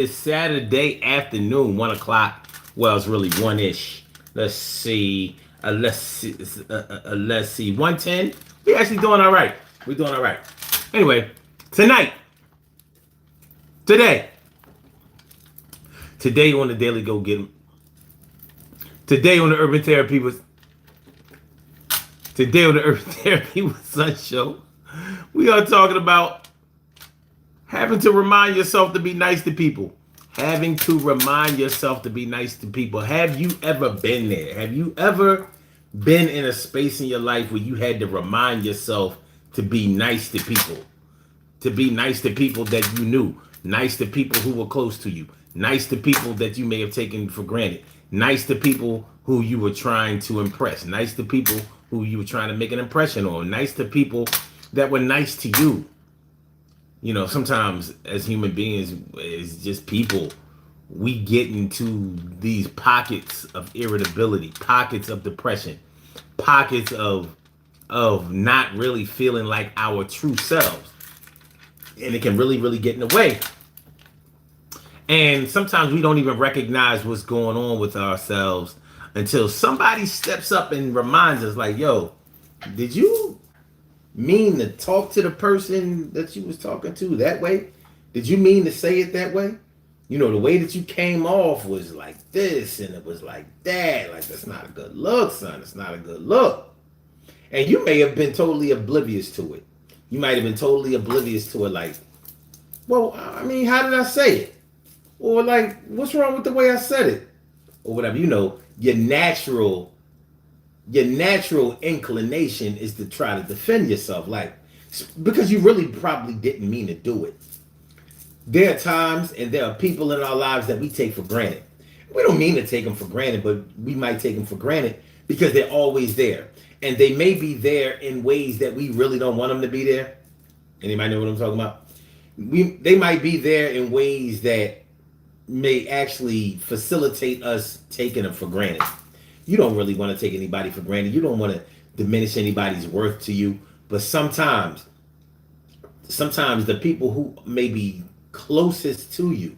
It's Saturday afternoon, 1 o'clock. Well, it's really one-ish. Let's see. Let's see. 1:10. We actually doing all right. We're doing all right. Anyway, tonight, today, today on the Daily Go Get 'em. Today on the Urban Therapy was Today on the Urban Therapy with Sun show, we are talking about having to remind yourself to be nice to people. Having to remind yourself to be nice to people. Have you ever been there? Have you ever been in a space in your life where you had to remind yourself to be nice to people? To be nice to people that you knew. Nice to people who were close to you. Nice to people that you may have taken for granted. Nice to people who you were trying to impress. Nice to people who you were trying to make an impression on. Nice to people that were nice to you. You know, sometimes as human beings, as just people, we get into these pockets of irritability, pockets of depression, pockets of not really feeling like our true selves. And it can really, really get in the way. And sometimes we don't even recognize what's going on with ourselves until somebody steps up and reminds us, like, yo, did you mean to talk to the person that you was talking to that way? Did you mean to say it that way? You know, the way that you came off was like this and it was like that. Like, that's not a good look, son. It's not a good look. And you may have been totally oblivious to it. You might have been totally oblivious to it, like, well, I mean, how did I say it? Or like, what's wrong with the way I said it? Or whatever. You know, your natural inclination is to try to defend yourself, like, because you really probably didn't mean to do it. There are times and there are people in our lives that we take for granted. We don't mean to take them for granted, but we might take them for granted because they're always there. And they may be there in ways that we really don't want them to be there. Anybody know what I'm talking about? They might be there in ways that may actually facilitate us taking them for granted. You don't really want to take anybody for granted. You don't want to diminish anybody's worth to you. But sometimes the people who may be closest to you,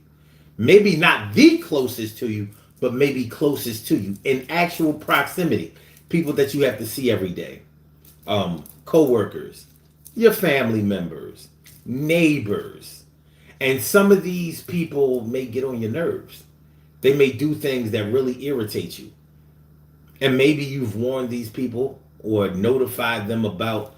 maybe not the closest to you, but maybe closest to you in actual proximity, people that you have to see every day, co-workers, your family members, neighbors. And some of these people may get on your nerves. They may do things that really irritate you. And maybe you've warned these people or notified them about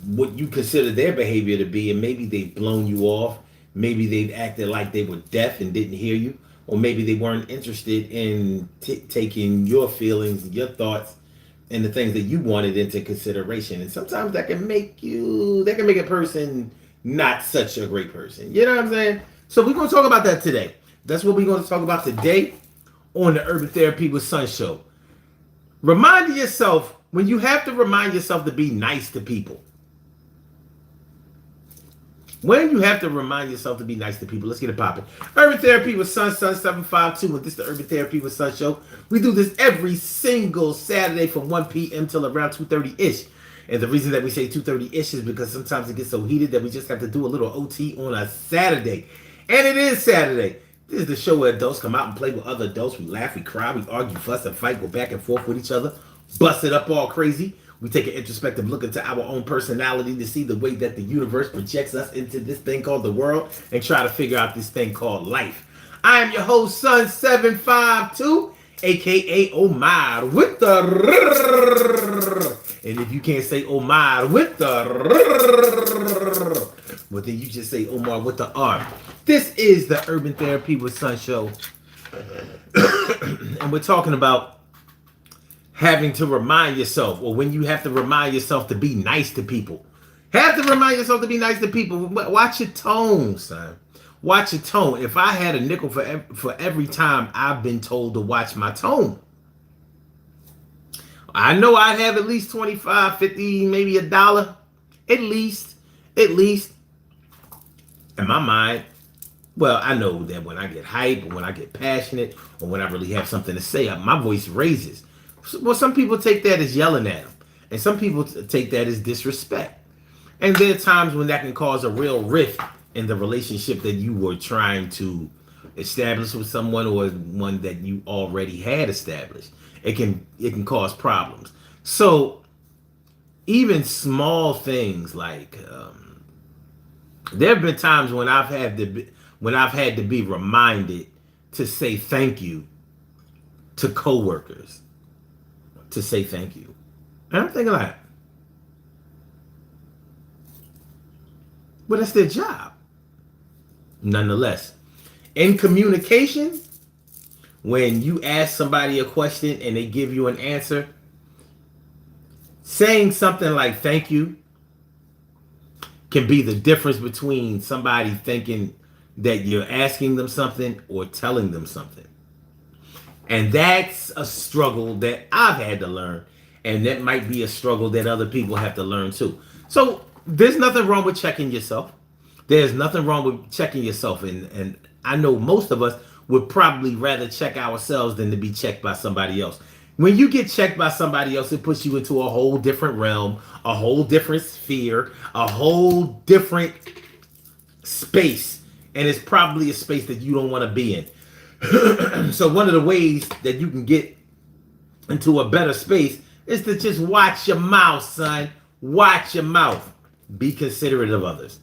what you consider their behavior to be, and maybe they've blown you off. Maybe they've acted like they were deaf and didn't hear you. Or maybe they weren't interested in taking your feelings, your thoughts, and the things that you wanted into consideration. And sometimes that can make a person not such a great person. You know what I'm saying? So we're going to talk about that today. That's what we're going to talk about today on the Urban Therapy with Sun show. Remind yourself, when you have to remind yourself to be nice to people. When you have to remind yourself to be nice to people, let's get it popping. Urban Therapy with Sun 752, and this is the Urban Therapy with Sun show. We do this every single Saturday from 1 p.m. till around 2:30-ish. And the reason that we say 2:30-ish is because sometimes it gets so heated that we just have to do a little OT on a Saturday. And it is Saturday. This is the show where adults come out and play with other adults. We laugh, we cry, we argue, fuss, and fight, go back and forth with each other, bust it up all crazy. We take an introspective look into our own personality to see the way that the universe projects us into this thing called the world and try to figure out this thing called life. I am your host, Sun 752, aka Omar with the and if you can't say Omar with the well, then you just say Omar with the R. This is the Urban Therapy with Sun show. And we're talking about having to remind yourself, or when you have to remind yourself to be nice to people. Have to remind yourself to be nice to people. Watch your tone, son. Watch your tone. If I had a nickel for every time I've been told to watch my tone, I know I'd have at least 25, 50, maybe $1. At least. In my mind, well, I know that when I get hype, or when I get passionate, or when I really have something to say, my voice raises. Well, some people take that as yelling at them. And some people take that as disrespect. And there are times when that can cause a real rift in the relationship that you were trying to establish with someone, or one that you already had established. It can cause problems. So even small things like there have been times when I've had to be reminded to say thank you to coworkers, to say thank you. And I'm thinking like, well, that's their job. Nonetheless, in communication, when you ask somebody a question and they give you an answer, saying something like thank you can be the difference between somebody thinking that you're asking them something or telling them something. And that's a struggle that I've had to learn. And that might be a struggle that other people have to learn too. So there's nothing wrong with checking yourself. There's nothing wrong with checking yourself. And I know most of us would probably rather check ourselves than to be checked by somebody else. When you get checked by somebody else, it puts you into a whole different realm, a whole different sphere, a whole different space. And it's probably a space that you don't want to be in. So one of the ways that you can get into a better space is to just watch your mouth, son. Watch your mouth. Be considerate of others.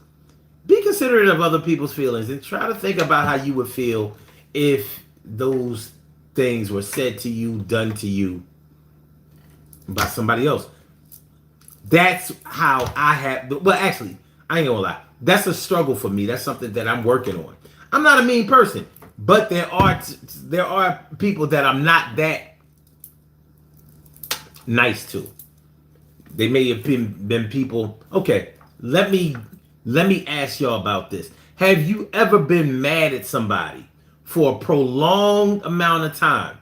Be considerate of other people's feelings, and try to think about how you would feel if those things were said to you, done to you by somebody else. That's how I have. Well, actually, I ain't gonna lie. That's a struggle for me. That's something that I'm working on. I'm not a mean person, but there are people that I'm not that nice to. They may have been people. Okay, let me ask y'all about this. Have you ever been mad at somebody for a prolonged amount of time?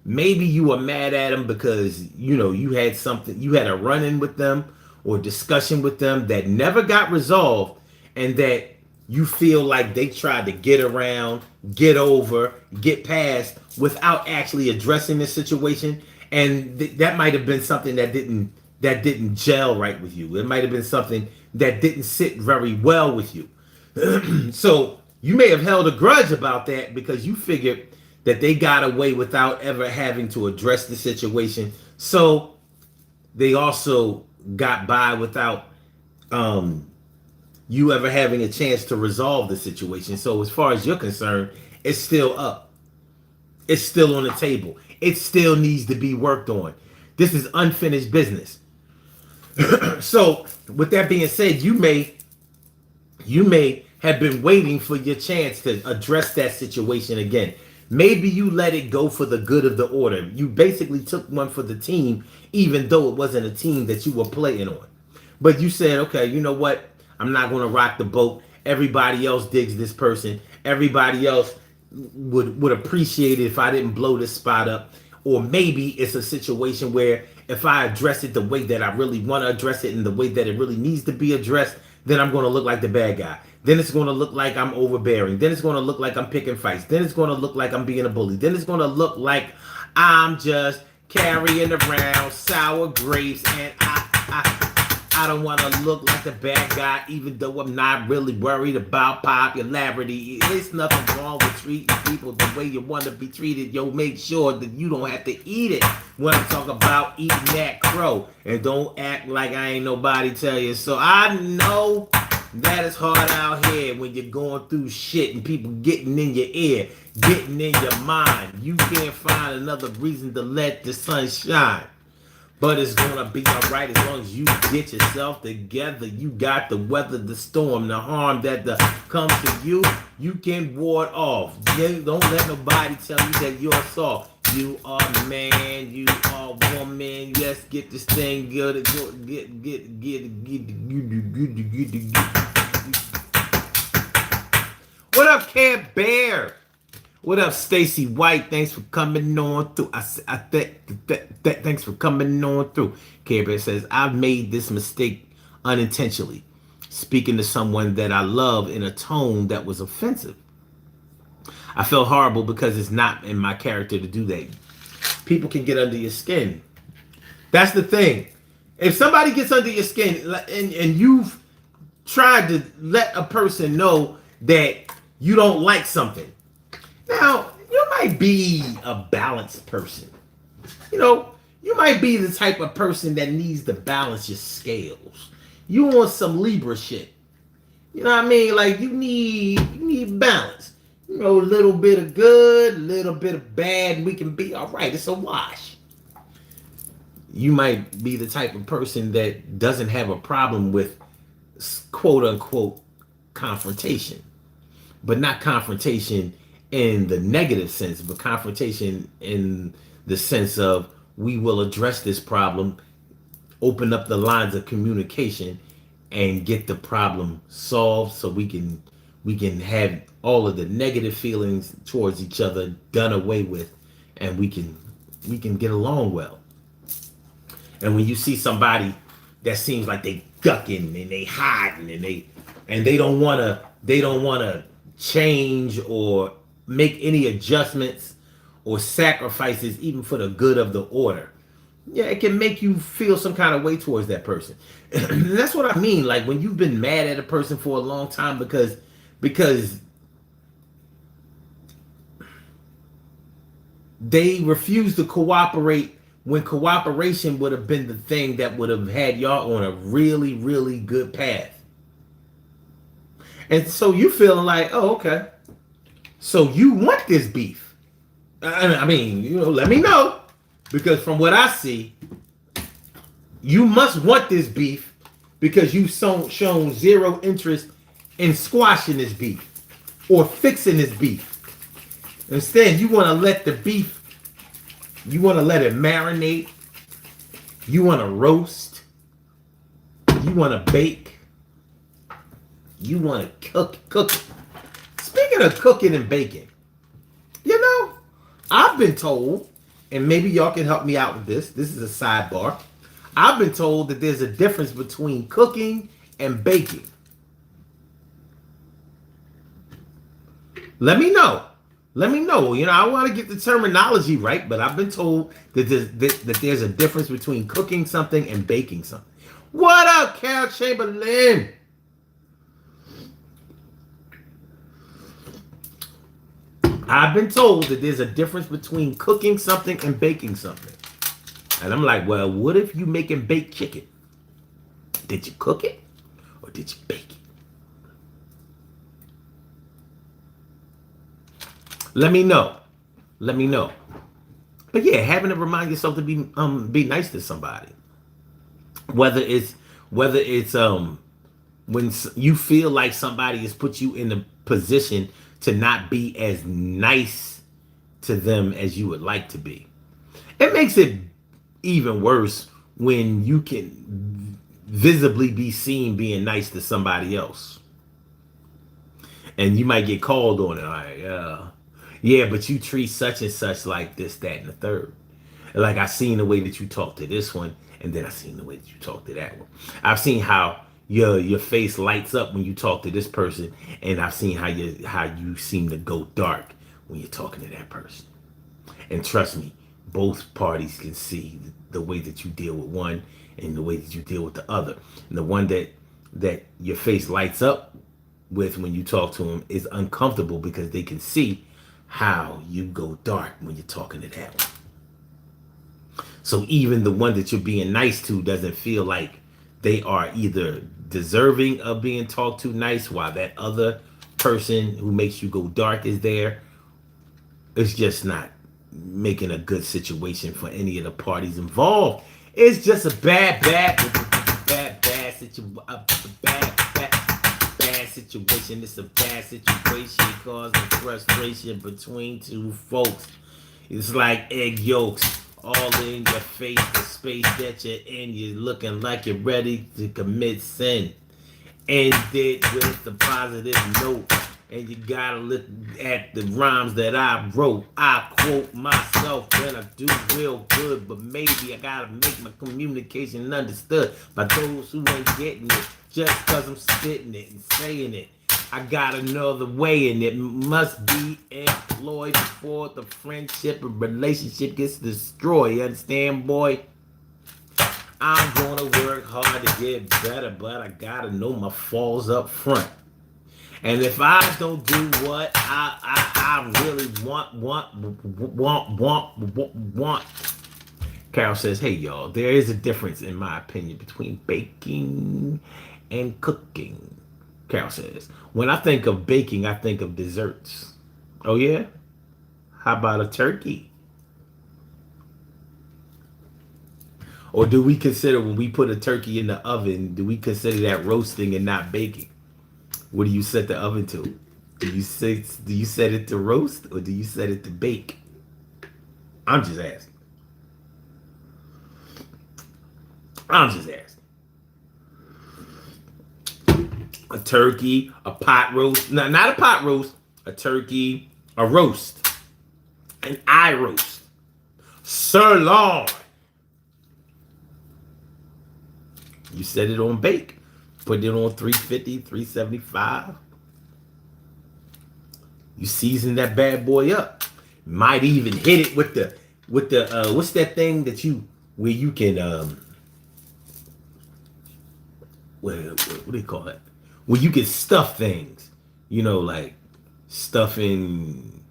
Maybe you were mad at them because you had a run-in with them or discussion with them that never got resolved, and that you feel like they tried to get around, get over, get past without actually addressing the situation. And that might have been something that didn't gel right with you. It might have been something that didn't sit very well with you. So you may have held a grudge about that because you figured that they got away without ever having to address the situation. So they also got by without you ever having a chance to resolve the situation. So as far as you're concerned, it's still up. It's still on the table. It still needs to be worked on. This is unfinished business. So with that being said, you may have been waiting for your chance to address that situation again. Maybe you let it go for the good of the order. You basically took one for the team, even though it wasn't a team that you were playing on. But you said, okay, you know what? I'm not going to rock the boat. Everybody else digs this person. Everybody else would appreciate it if I didn't blow this spot up. Or maybe it's a situation where if I address it the way that I really want to address it and the way that it really needs to be addressed, then I'm going to look like the bad guy. Then it's going to look like I'm overbearing. Then it's going to look like I'm picking fights. Then it's going to look like I'm being a bully. Then it's going to look like I'm just carrying around sour grapes, and I don't want to look like the bad guy, even though I'm not really worried about popularity. There's nothing wrong with treating people the way you want to be treated. Yo, make sure that you don't have to eat it when I talk about eating that crow. And don't act like I ain't nobody tell you. So I know that it's hard out here when you're going through shit and people getting in your ear, getting in your mind. You can't find another reason to let the sun shine. But it's going to be all right as long as you get yourself together. You got to weather the storm. The harm that comes to you, you can ward off. Don't let nobody tell you that you're soft. You are man. You are woman. Let's get this thing good. Get. What up, Care Bear? What up, Stacy White? Thanks for coming on through. Thanks for coming on through. Care Bear says, I've made this mistake unintentionally, speaking to someone that I love in a tone that was offensive. I feel horrible because it's not in my character to do that. People can get under your skin. That's the thing. If somebody gets under your skin and you've tried to let a person know that you don't like something. Now, you might be a balanced person. You know, you might be the type of person that needs to balance your scales. You want some Libra shit. You know what I mean? Like you need balance. You know, a little bit of good, a little bit of bad, and we can be all right. It's a wash. You might be the type of person that doesn't have a problem with quote unquote confrontation, but not confrontation in the negative sense, but confrontation in the sense of we will address this problem, open up the lines of communication, and get the problem solved so we can have all of the negative feelings towards each other done away with, and we can get along well. And when you see somebody that seems like they ducking and they hiding and they don't wanna change or make any adjustments or sacrifices even for the good of the order. Yeah, it can make you feel some kind of way towards that person. That's what I mean. Like when you've been mad at a person for a long time because they refuse to cooperate when cooperation would have been the thing that would have had y'all on a really, really good path. And so you feeling like, oh, okay. So you want this beef. I mean, let me know. Because from what I see, you must want this beef because you've shown zero interest in squashing this beef or fixing this beef. Instead, you want to let the beef, you want to let it marinate. You want to roast. You want to bake. You want to cook. Speaking of cooking and baking, I've been told, and maybe y'all can help me out with this. This is a sidebar. I've been told that there's a difference between cooking and baking. Let me know. I want to get the terminology right, but I've been told that there's a difference between cooking something and baking something. What up, Cal Chamberlain? I've been told that there's a difference between cooking something and baking something. And I'm like, well, what if you making baked chicken? Did you cook it or did you bake it? Let me know. But yeah, having to remind yourself to be nice to somebody. Whether it's when you feel like somebody has put you in a position to not be as nice to them as you would like to be. It makes it even worse when you can visibly be seen being nice to somebody else. And you might get called on it. Like, yeah, but you treat such and such like this, that, and the third. Like I seen the way that you talk to this one, and then I seen the way that you talk to that one. I've seen how your face lights up when you talk to this person, and I've seen how you seem to go dark when you're talking to that person. And trust me, both parties can see the way that you deal with one and the way that you deal with the other. And the one that your face lights up with when you talk to them is uncomfortable because they can see how you go dark when you're talking to that one. So even the one that you're being nice to doesn't feel like they are either deserving of being talked to nice while that other person who makes you go dark is there. It's just not making a good situation for any of the parties involved. It's just a bad situation. It's a bad situation causing frustration between two folks. It's like egg yolks all in your face, the space that you're in. You're looking like you're ready to commit sin. End it with a positive note. And you gotta look at the rhymes that I wrote. I quote myself when I do real good, but maybe I gotta make my communication understood by those who ain't getting it. Just cause I'm spitting it and saying it, I got another way, and it must be employed before the friendship and relationship gets destroyed. You understand, boy? I'm gonna work hard to get better, but I gotta know my falls up front. And if I don't do what I really want. Carol says, hey, y'all, there is a difference, in my opinion, between baking and cooking. Carol says, when I think of baking, I think of desserts. Oh, yeah? How about a turkey? Or do we consider when we put a turkey in the oven, do we consider that roasting and not baking? What do you set the oven to? Do you set it to roast or do you set it to bake? I'm just asking. A turkey, a pot roast. No, not a pot roast. A turkey, a roast. An eye roast. Sirloin. You set it on bake. Put it on 350, 375. You season that bad boy up. Might even hit it with the what's that thing that where you can what do you call it? Where you can stuff things. You know, like stuffing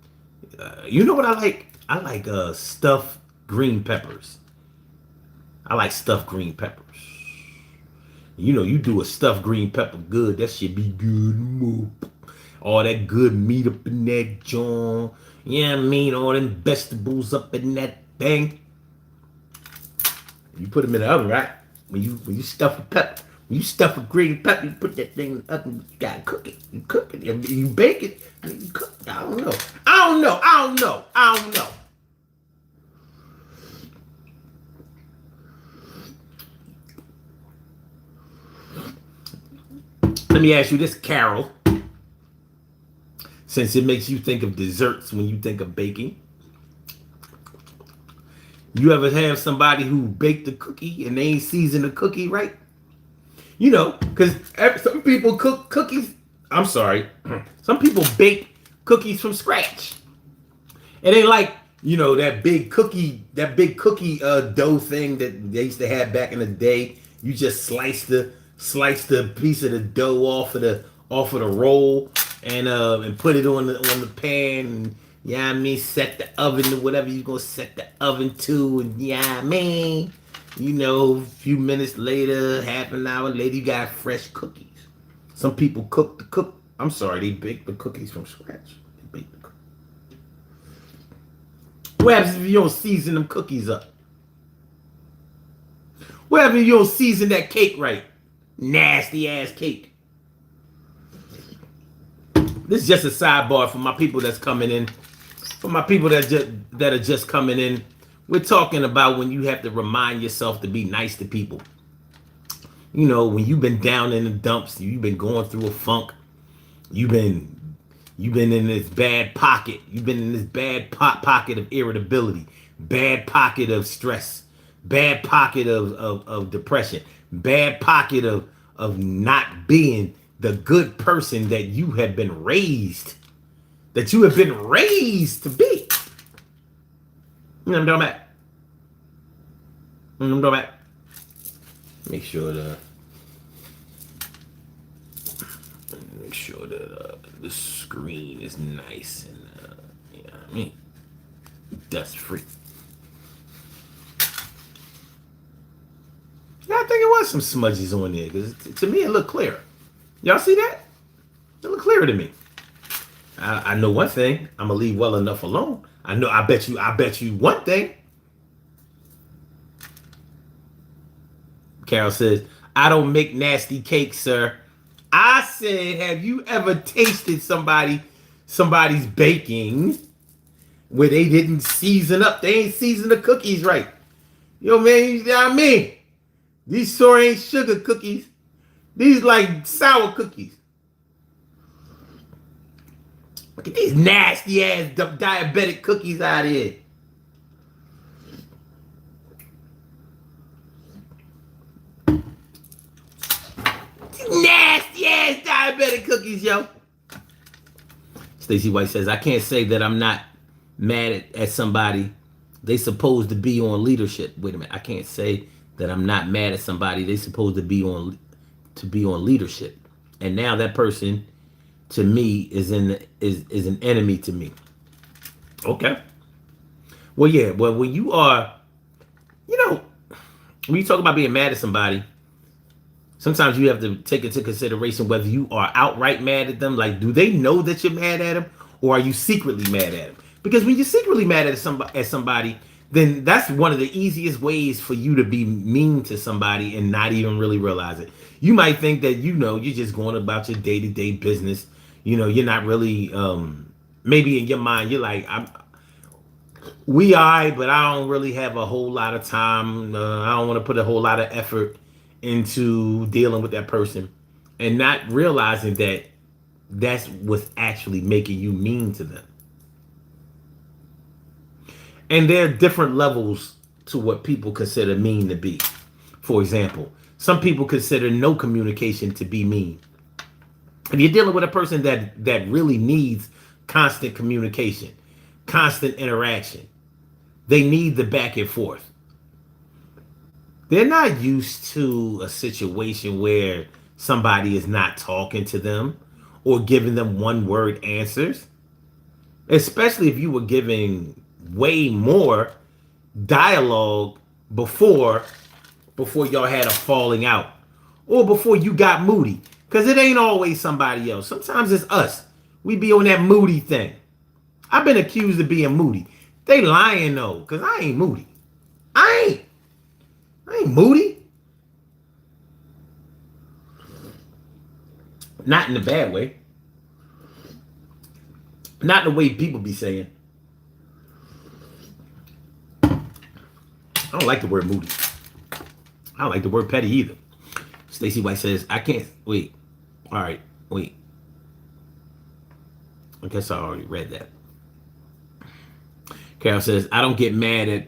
you know what I like? I like stuffed green peppers. I like stuffed green peppers. You know, you do a stuffed green pepper good, that should be good. All that good meat up in that joint. You know what I mean? All them vegetables up in that thing. You put them in the oven, right? When you stuff a pepper, when you stuff a green pepper, you put that thing in the oven. You gotta cook it. You cook it. You bake it. And you cook it. I don't know. Let me ask you this, Carol. Since it makes you think of desserts when you think of baking. You ever have somebody who baked a cookie and they ain't seasoned the cookie right? You know, because some people cook cookies. I'm sorry. Some people bake cookies from scratch. It ain't like, you know, that big cookie dough thing that they used to have back in the day. You just slice the piece of the dough off of the roll and put it on the pan and yeah, I mean, set the oven to whatever you're gonna set the oven to, and yeah, I mean, you know, a few minutes later, half an hour later, you got fresh cookies. Some people they bake the cookies from scratch. They bake the cookies. What happens if you don't season them cookies up? What happens if you don't season that cake right? Nasty ass cake. This is just a sidebar for my people that's coming in. For my people that are just coming in. We're talking about when you have to remind yourself to be nice to people. You know, when you've been down in the dumps, you've been going through a funk, you've been in this bad pocket, you've been in this bad pocket of irritability, bad pocket of stress, bad pocket of depression, bad pocket of not being the good person that you have been raised to be. You know what I'm talking about? Make sure that the screen is nice and you know what I mean, dust free. Yeah, I think it was some smudges on there because to me it looked clear. Y'all see that? It looked clearer to me. I know one thing. I'm gonna leave well enough alone. I bet you one thing. Carol says, I don't make nasty cakes, sir. I said, have you ever tasted somebody's baking where they didn't season up? They ain't seasoned the cookies right. Yo, man, you know what I mean? These sure ain't sugar cookies. These like sour cookies. Look at these nasty ass diabetic cookies out here. Nasty ass diabetic cookies, yo. Stacey White says, I can't say that I'm not mad at somebody. They supposed to be on leadership. Wait a minute. I can't say that I'm not mad at somebody. They supposed to be on leadership. And now that person to me is an enemy to me. Okay. Well, yeah. Well, when you are, you know, when you talk about being mad at somebody, sometimes you have to take into consideration whether you are outright mad at them. Like, do they know that you're mad at them, or are you secretly mad at them? Because when you're secretly mad at somebody, then that's one of the easiest ways for you to be mean to somebody and not even really realize it. You might think that you're just going about your day to day business. You're not really. Maybe in your mind, you're like, we I, but I don't really have a whole lot of time. I don't want to put a whole lot of effort into dealing with that person, and not realizing that that's what's actually making you mean to them. And there are different levels to what people consider mean to be. For example, some people consider no communication to be mean. If you're dealing with a person that really needs constant communication, constant interaction, they need the back and forth. They're not used to a situation where somebody is not talking to them or giving them one word answers, especially if you were giving way more dialogue before y'all had a falling out, or before you got moody. Because it ain't always somebody else. Sometimes it's us. We be on that moody thing. I've been accused of being moody. They lying though, because I ain't moody. I ain't moody. Not in a bad way. Not the way people be saying. I don't like the word moody. I don't like the word petty either. Stacey White says, I can't wait. All right, wait. I guess I already read that. Carol says, I don't get mad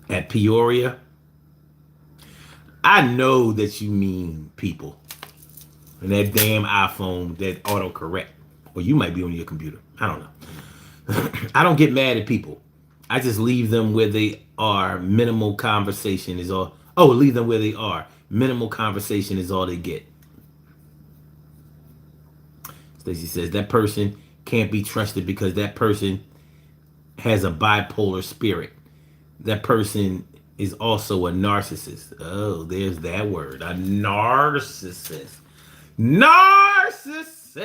at Peoria. I know that you mean people. And that damn iPhone that autocorrect. Or you might be on your computer. I don't know. I don't get mad at people. I just leave them where they are. Minimal conversation is all. Oh, leave them where they are. Minimal conversation is all they get. Stacey says that person can't be trusted because that person has a bipolar spirit. That person is also a narcissist. Oh, there's that word. A narcissist. Narcissist.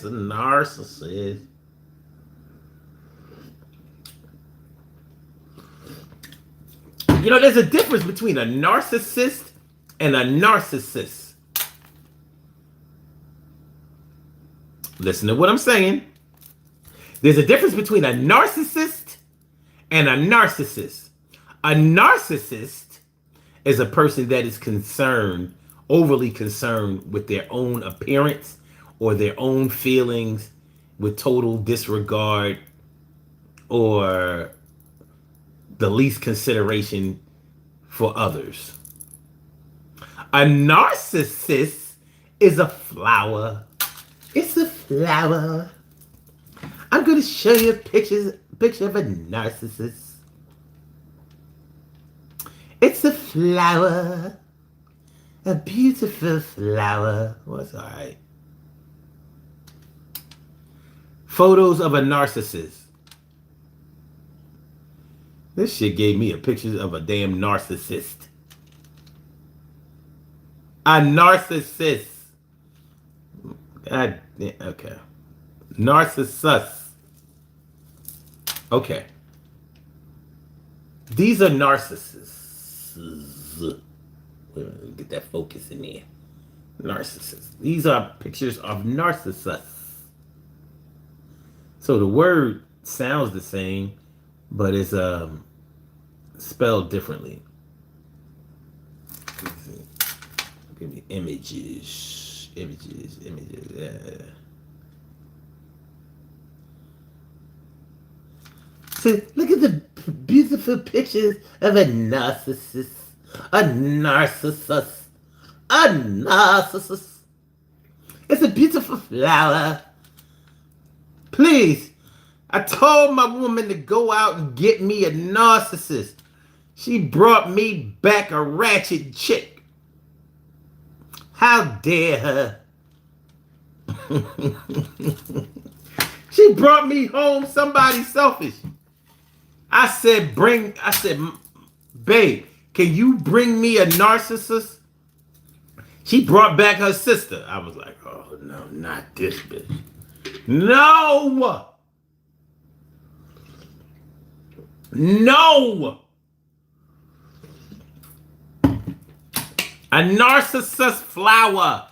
A narcissist. There's a difference between a narcissist and a narcissist. Listen to what I'm saying. There's a difference between a narcissist and a narcissist. A narcissist is a person that is overly concerned with their own appearance or their own feelings, with total disregard or the least consideration for others. A narcissist is a flower. It's a flower. I'm going to show you a picture of a narcissist. It's a flower. A beautiful flower. What's all right? Photos of a narcissist. This shit gave me a picture of a damn narcissist. A narcissist. God, okay. Narcissus. Okay. These are narcissists. Get that focus in there. Narcissists. These are pictures of narcissus. So the word sounds the same, but it's spelled differently. Give me images. Yeah. So look at the beautiful pictures of a narcissist. A narcissist. A narcissist. It's a beautiful flower. Please. I told my woman to go out and get me a narcissist. She brought me back a ratchet chick. How dare her? She brought me home somebody selfish. I said, babe, can you bring me a narcissist? She brought back her sister. I was like, oh no, not this bitch. No! No! A narcissist flower.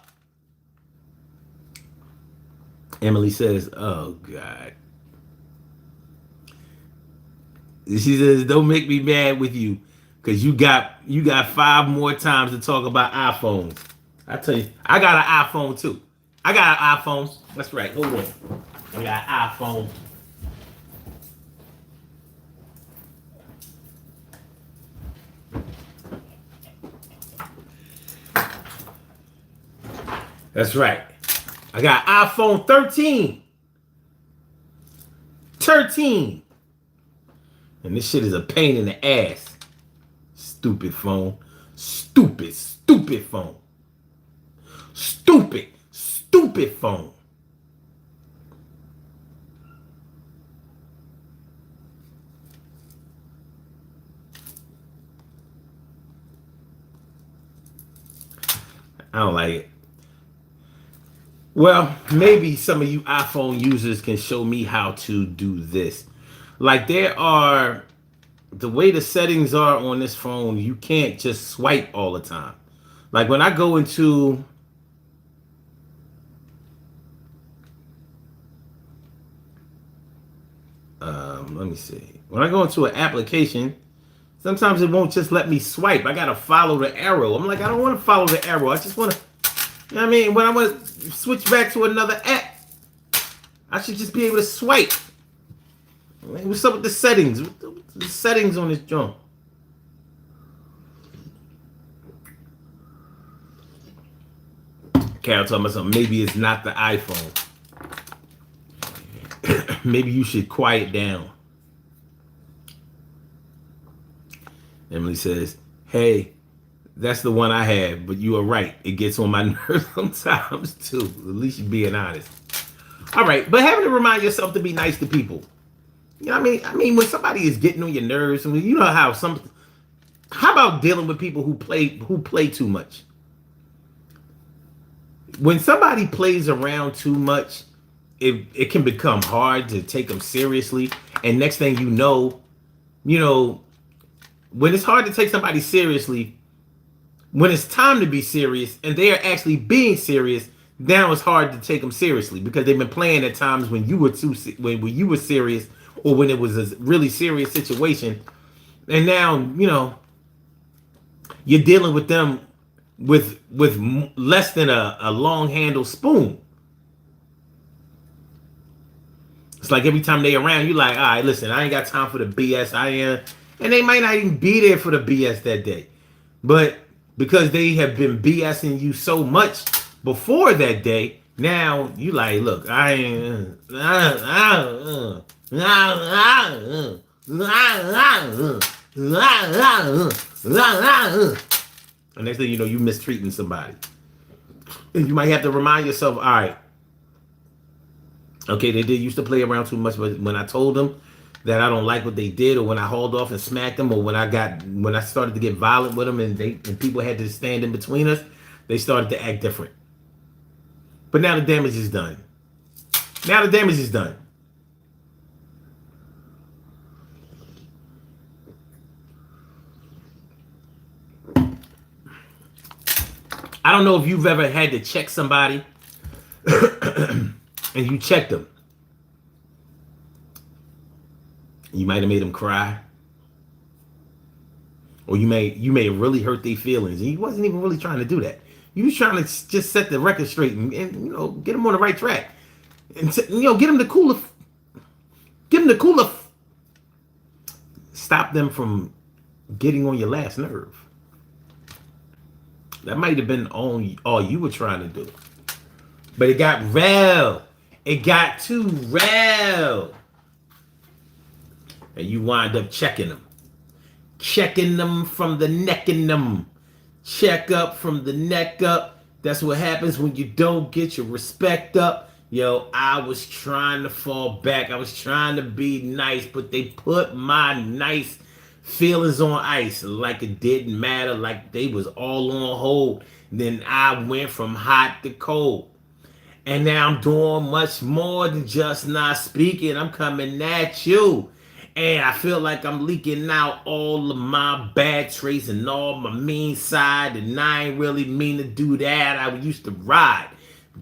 Emily says, oh God. She says, don't make me mad with you, because you got 5 more times to talk about iPhones. I tell you, I got an iPhone too. I got an iPhone. That's right. Hold on. I got an iPhone. That's right. I got iPhone 13. 13. And this shit is a pain in the ass. Stupid phone. Stupid phone. Stupid phone. I don't like it. Well, maybe some of you iPhone users can show me how to do this. Like, there are, the way the settings are on this phone, you can't just swipe all the time. Like when I go into, let me see. When I go into an application, sometimes it won't just let me swipe. I gotta follow the arrow. I'm like, I don't want to follow the arrow. I just want to, you know what I mean? When I want to switch back to another app, I should just be able to swipe. What's up with the settings? The settings on this joint. Carol talking about something. Maybe it's not the iPhone. Maybe you should quiet down. Emily says, hey, that's the one I have, but you are right. It gets on my nerves sometimes too. At least you're being honest. All right, but having to remind yourself to be nice to people. You know what I mean? When somebody is getting on your nerves, I mean, you know how about dealing with people who play too much? When somebody plays around too much, it can become hard to take them seriously. And next thing you know, when it's hard to take somebody seriously, when it's time to be serious and they are actually being serious, now it's hard to take them seriously because they've been playing at times when you were when you were serious, or when it was a really serious situation. And now, you're dealing with them with less than a long handle spoon. It's like every time they around, you're like, all right, listen, I ain't got time for the BS. And they might not even be there for the BS that day. But because they have been BSing you so much before that day, now you like, look, I ain't. And next thing you know, you mistreating somebody. And you might have to remind yourself, all right, okay, they did used to play around too much, but when I told them that I don't like what they did, or when I hauled off and smacked them, or when I started to get violent with them and people had to stand in between us, they started to act different. But now the damage is done. I don't know if you've ever had to check somebody and you checked them. You might have made them cry. Or you may have really hurt their feelings. And you wasn't even really trying to do that. You was trying to just set the record straight and get them on the right track. And get them the cooler. Stop them from getting on your last nerve. That might have been all you were trying to do. But it got real. It got too real. And you wind up checking them. Checking them from the neck in them. Check up from the neck up. That's what happens when you don't get your respect up. Yo, I was trying to fall back. I was trying to be nice, but they put my nice feelings on ice like it didn't matter, like they was all on hold. Then I went from hot to cold. And now I'm doing much more than just not speaking. I'm coming at you. And I feel like I'm leaking out all of my bad traits and all my mean side. And I ain't really mean to do that. I used to ride.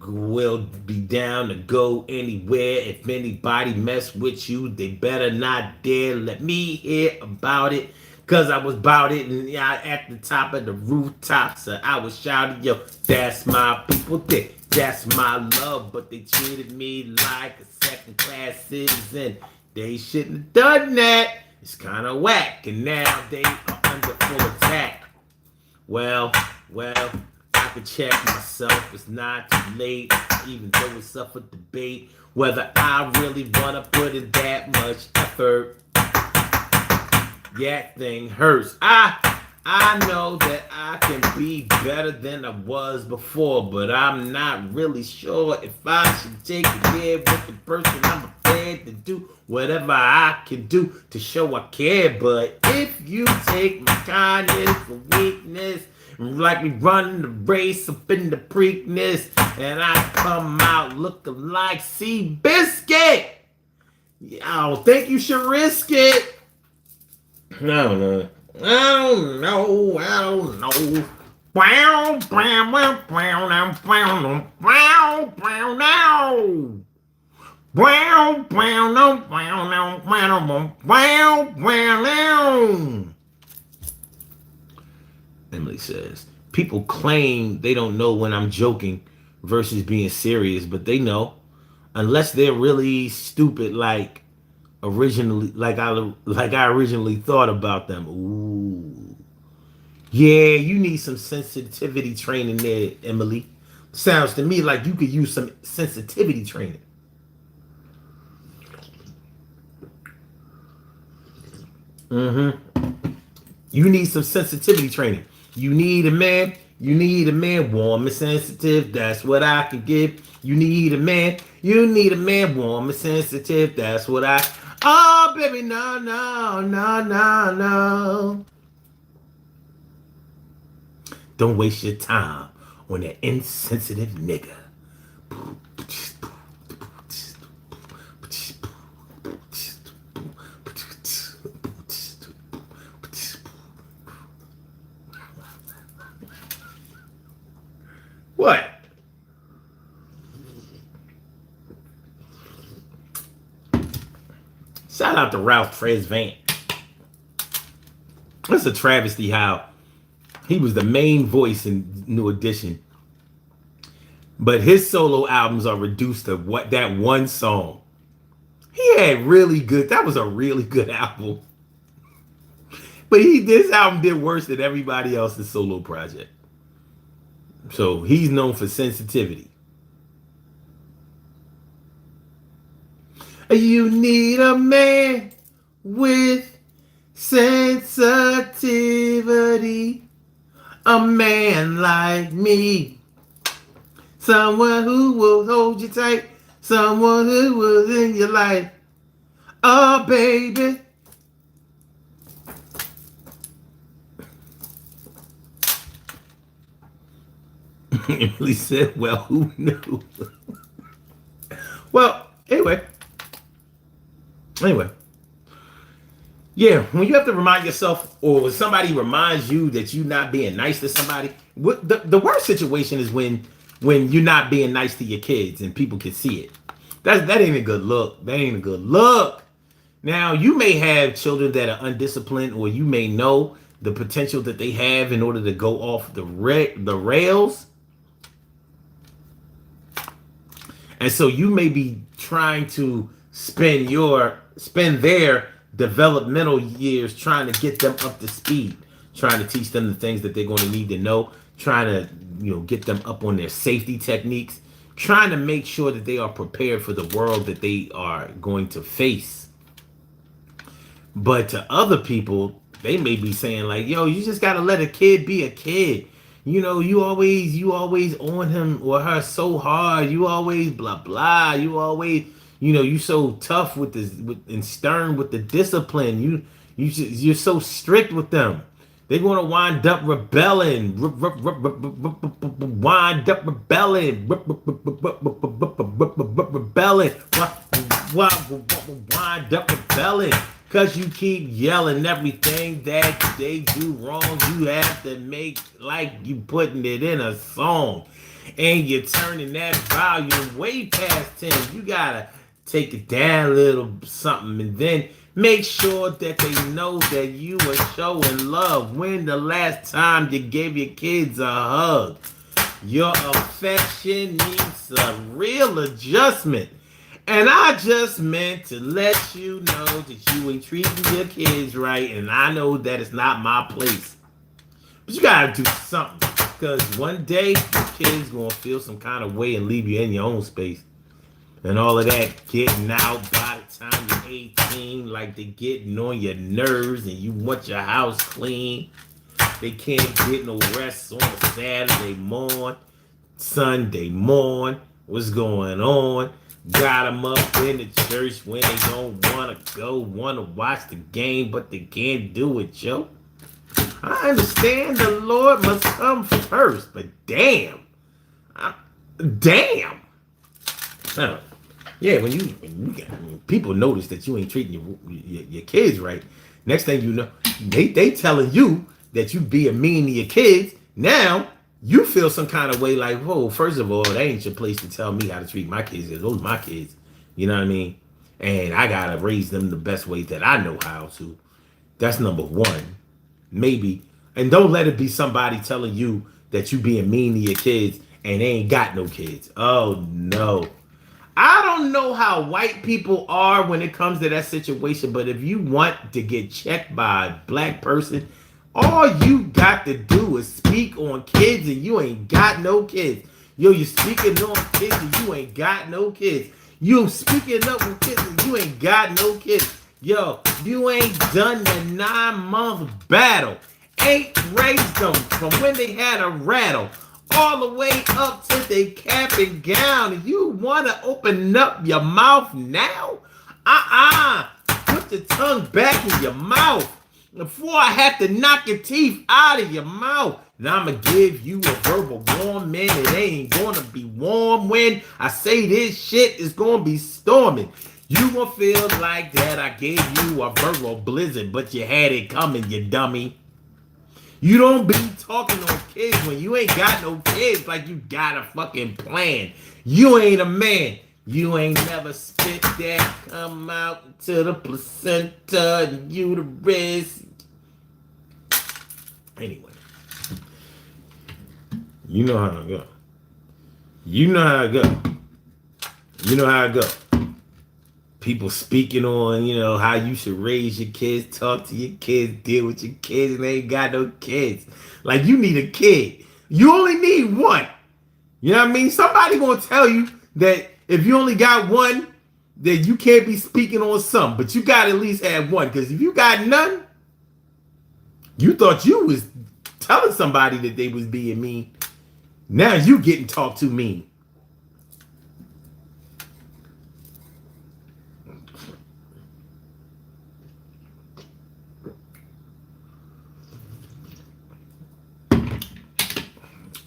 Will be down to go anywhere. If anybody mess with you, they better not dare let me hear about it. Cause I was about it and yeah, at the top of the rooftop. So I was shouting, yo, that's my people there. That's my love. But they treated me like a second class citizen. They shouldn't have done that. It's kind of whack. And now they are under full attack. Well, I could check myself. It's not too late. Even though it's up for debate whether I really want to put in that much effort. That thing hurts. I know that I can be better than I was before, but I'm not really sure if I should take it there with the person I'm prepared to do whatever I can do to show I care. But if you take my kindness for weakness, like me running the race up in the Preakness, and I come out looking like Seabiscuit, I don't think you should risk it. I don't know. I don't know. Wow, wow, wow, wow, now, wow, wow, wow, now. Wow, wow, no, wow, no, wow, wow, wow, now. Emily says, people claim they don't know when I'm joking versus being serious, but they know. Unless they're really stupid like originally like I originally thought about them. Ooh. Yeah, you need some sensitivity training there, Emily. Sounds to me like you could use some sensitivity training. You need some sensitivity training. You need a man. You need a man warm and sensitive. That's what I can give. You need a man. You need a man warm and sensitive. That's what I. Oh, baby, no, no, no, no, no. Don't waste your time on that insensitive nigga. What? Shout out to Ralph Tresvant. That's a travesty how he was the main voice in New Edition, but his solo albums are reduced to what that one song. He had really good. That was a really good album, but this album did worse than everybody else's solo project. So he's known for sensitivity. You need a man with sensitivity. A man like me. Someone who will hold you tight. Someone who was in your life. Oh, baby. Emily said, well, who knew? Well, anyway. Yeah, when you have to remind yourself, or when somebody reminds you that you're not being nice to somebody, the worst situation is when you're not being nice to your kids and people can see it. That ain't a good look. That ain't a good look. Now, you may have children that are undisciplined, or you may know the potential that they have in order to go off the rails. And so you may be trying to spend their developmental years trying to get them up to speed, trying to teach them the things that they're going to need to know, trying to get them up on their safety techniques, trying to make sure that they are prepared for the world that they are going to face. But to other people, they may be saying like, yo, you just got to let a kid be a kid. You always on him or her so hard. You always blah blah. You always, you so tough with this and stern with the discipline. You're so strict with them. They're gonna wind up rebelling. Wind up rebelling. Rebelling. Wind up rebelling. Cause you keep yelling everything that they do wrong. You have to make like you putting it in a song. And you're turning that volume way past 10. You gotta take it down a little something and then make sure that they know that you are showing love. When the last time you gave your kids a hug? Your affection needs a real adjustment. And I just meant to let you know that you ain't treating your kids right. And I know that it's not my place. But you gotta do something. Because one day your kids gonna feel some kind of way and leave you in your own space. And all of that getting out by the time you're 18, like they getting on your nerves and you want your house clean. They can't get no rest on a Saturday morning, Sunday morning. What's going on? Got them up in the church when they don't want to go, want to watch the game, but they can't do it, yo. I understand the Lord must come first, but damn. Damn. Yeah, when people notice that you ain't treating your kids right, next thing you know, they telling you that you being mean to your kids. Now, you feel some kind of way like, whoa, first of all, that ain't your place to tell me how to treat my kids. Those are my kids. You know what I mean? And I got to raise them the best way that I know how to. That's number one. Maybe. And don't let it be somebody telling you that you being mean to your kids and they ain't got no kids. Oh, no. I don't know how white people are when it comes to that situation, but if you want to get checked by a black person, all you got to do is speak on kids and you ain't got no kids. Yo, you speaking on kids and you ain't got no kids. You speaking up with kids and you ain't got no kids. Yo, you ain't done the 9-month battle. Ain't raised them from when they had a rattle all the way up to they cap and gown. And you want to open up your mouth now? Put the tongue back in your mouth before I have to knock your teeth out of your mouth. And I'm going to give you a verbal warm, man. It ain't going to be warm when I say this shit is going to be storming. You going to feel like that I gave you a verbal blizzard, but you had it coming, you dummy. You don't be talking on kids when you ain't got no kids like you got a fucking plan. You ain't a man. You ain't never spit that come out to the placenta and uterus. Anyway. You know how I go. You know how I go. You know how I go. People speaking on, how you should raise your kids, talk to your kids, deal with your kids, and they ain't got no kids. Like, you need a kid. You only need one. You know what I mean? Somebody gonna tell you that if you only got one, then you can't be speaking on some, but you gotta at least have one. Because if you got none, you thought you was telling somebody that they was being mean. Now you getting talked to mean.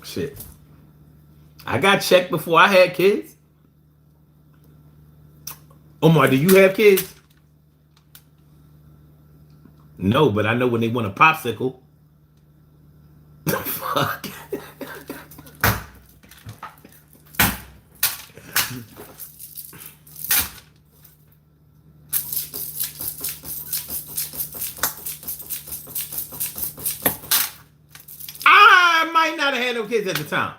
Shit. I got checked before I had kids. Omar, do you have kids? No, but I know when they want a popsicle. Fuck. I might not have had no kids at the time.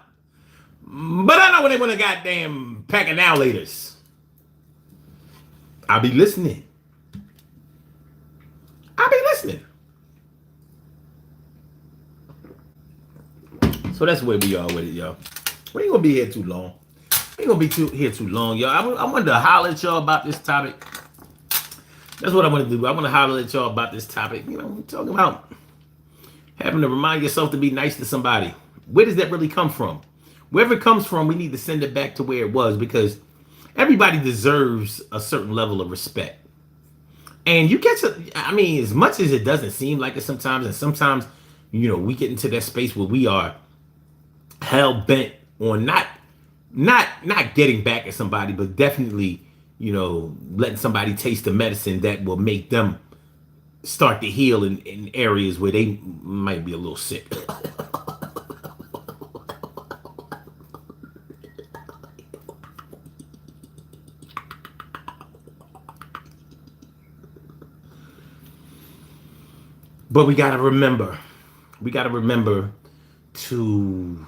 But I know when they want a goddamn pack of now laters. I'll be listening. So that's where we are with it, y'all. We ain't gonna be here too long. Y'all. I wanted to holler at y'all about this topic. That's what I want to do. I want to holler at y'all about this topic. We're talking about having to remind yourself to be nice to somebody. Where does that really come from? Wherever it comes from, we need to send it back to where it was, because everybody deserves a certain level of respect. And you get to, I mean, as much as it doesn't seem like it sometimes, and sometimes, we get into that space where we are hell bent on not getting back at somebody, but definitely, letting somebody taste the medicine that will make them start to heal in areas where they might be a little sick. But we got to remember to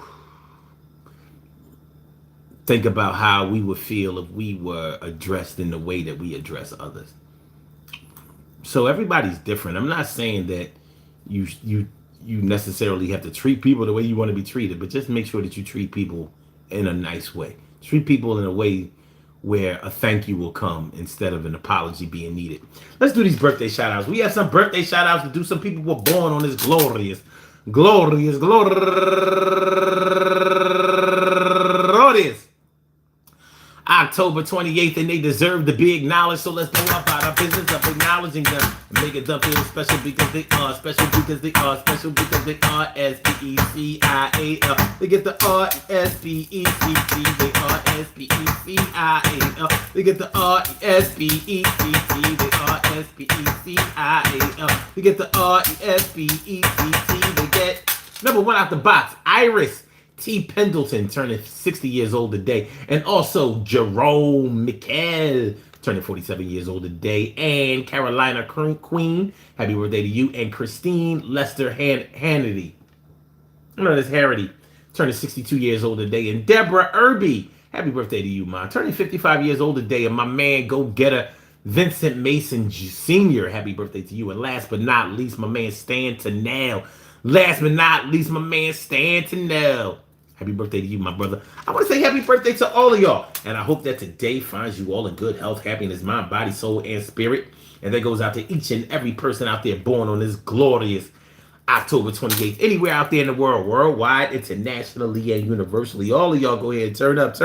think about how we would feel if we were addressed in the way that we address others. So everybody's different. I'm not saying that you necessarily have to treat people the way you want to be treated, but just make sure that you treat people in a nice way. Treat people in a way where a thank you will come instead of an apology being needed. Let's do these birthday shout outs. We have some birthday shout outs to do. Some people were born on this glorious October 28th, and they deserve to be acknowledged. So let's go up out our business of acknowledging them and make it them feel special, because they are special, because they are special, because they are SPECIAL. They get the RSPECT. They are SPECIAL. They get the RSPECT. They are SPECIAL. They get the RSPECT. They get number one out the box, Iris T. Pendleton, turning 60 years old today. And also Jerome Mikkel, turning 47 years old today. And Carolina Queen, happy birthday to you. And Christine Lester Hannity, Harity, turning 62 years old today. And Deborah Irby, happy birthday to you, man. Turning 55 years old today. And my man, go-getter Vincent Mason Sr., happy birthday to you. And last but not least, my man Stan Tennell. Last but not least, my man Stan Tennell. Happy birthday to you, my brother. I want to say happy birthday to all of y'all. And I hope that today finds you all in good health, happiness, mind, body, soul, and spirit. And that goes out to each and every person out there born on this glorious October 28th. Anywhere out there in the world, worldwide, internationally, and universally. All of y'all go ahead and turn up.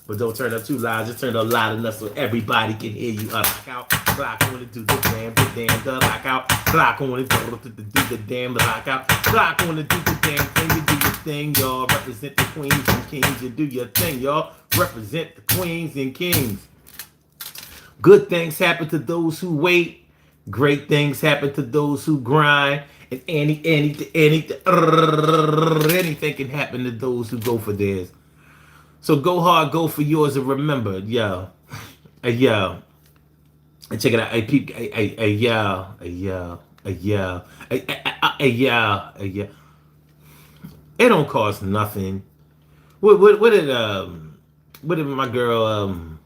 But don't turn up too loud. Just turn up loud enough so everybody can hear you. Lock out. Clock on to do the damn, the lock out. Clock on to do the damn, the lock out. Clock on to do the damn thing. You do your thing, y'all. Represent the queens and kings. You do your thing, y'all. Represent the queens and kings. Good things happen to those who wait. Great things happen to those who grind. And anything can happen to those who go for theirs. So go hard, go for yours, and remember, and check it out, it don't cost nothing. What did my girl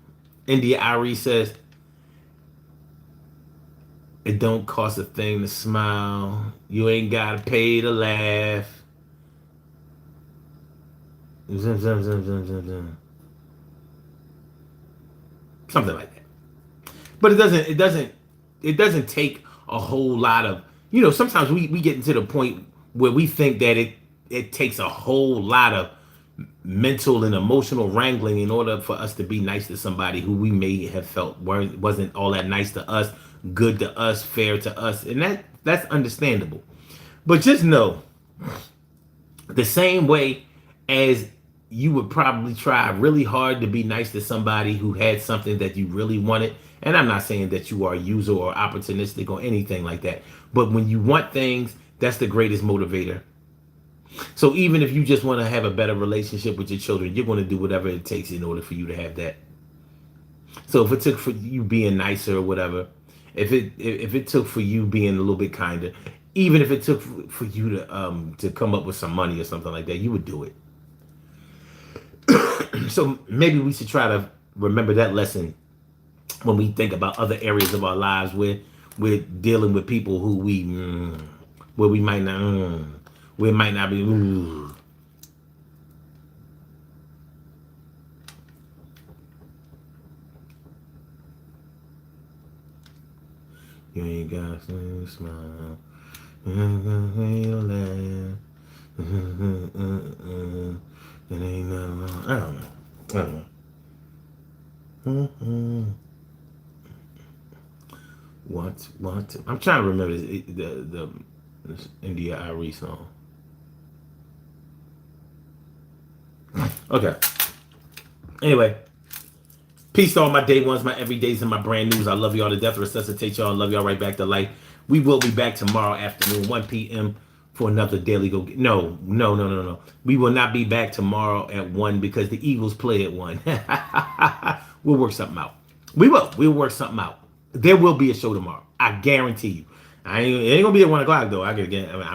India Ari says? It don't cost a thing to smile. You ain't gotta pay to laugh. Something like that. But it doesn't take a whole lot of, sometimes we get into the point where we think that it takes a whole lot of mental and emotional wrangling in order for us to be nice to somebody who we may have felt wasn't all that nice to us, good to us, fair to us. And that's understandable. But just know, the same way as you would probably try really hard to be nice to somebody who had something that you really wanted. And I'm not saying that you are a user or opportunistic or anything like that. But when you want things, that's the greatest motivator. So even if you just want to have a better relationship with your children, you're going to do whatever it takes in order for you to have that. So if it took for you being nicer or whatever, if it took for you being a little bit kinder, even if it took for you to come up with some money or something like that, you would do it. So maybe we should try to remember that lesson when we think about other areas of our lives where we're dealing with people who where we might not, where it might not be. You ain't got to smile. You ain't got to laugh. It ain't nothing wrong. I don't know. What? I'm trying to remember the India Irie song. Okay. Anyway, peace to all my day ones, my everydays, and my brand news. I love y'all to death. Resuscitate y'all. Love y'all right back to life. We will be back tomorrow afternoon, 1 p.m. for another daily go. No. We will not be back tomorrow at 1 because the Eagles play at 1. We'll work something out. We will. We'll work something out. There will be a show tomorrow. I guarantee you. It ain't gonna be at 1 o'clock though. I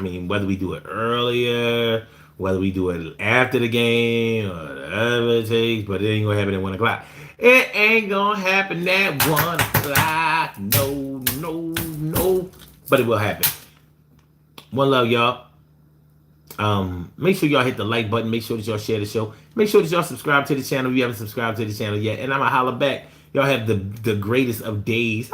mean, whether we do it earlier, whether we do it after the game, or whatever it takes, but it ain't gonna happen at 1 o'clock. It ain't gonna happen at 1 o'clock. No. But it will happen. One love, y'all. Make sure y'all hit the like button. Make sure that y'all share the show. Make sure that y'all subscribe to the channel if you haven't subscribed to the channel yet. And I'm gonna holler back. Y'all have the greatest of days.